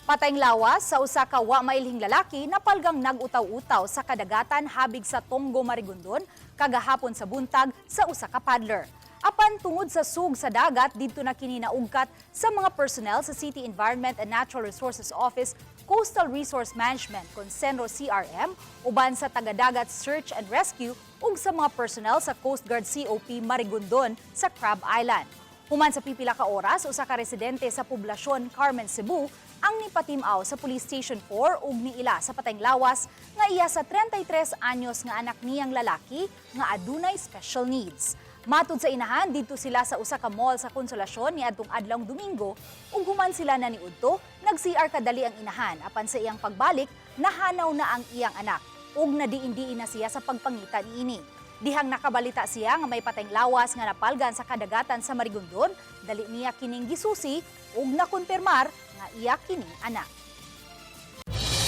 Patay'ng Lawas sa usa ka wa mailhing lalaki napalgang nag-utaw-utaw sa Kadagatan habig sa Tonggo Marigondon kagahapon sa buntag sa usa ka paddler. Apan tungod sa sug sa dagat didto na kini naugkat sa mga personnel sa City Environment and Natural Resources Office, Coastal Resource Management Consenro CRM uban sa taga-dagat search and rescue ug sa mga personnel sa Coast Guard COP Marigondon sa Crab Island. Human sa pipila ka oras, usa ka residente sa poblasyon Carmen, Cebu ang nipatimaw sa Police Station 4 ug niila sa Patay'ng Lawas nga iya sa 33 anyos nga anak niyang lalaki nga adunay special needs. Matud sa inahan, dito sila sa usa ka mall sa Konsolasyon niadtong adlawng Domingo ug human sila naniudto, nag-CR kadali ang inahan apan sa iyang pagbalik nahanaw na ang iyang anak ug nadiin-diin na siya sa pagpangita niini. Dihang nakabalita siya nga may Patay'ng Lawas nga napalgan sa Kadagatan sa Marigondon, dali niya kining gisusi ug nakonfirmar nga iya kining anak.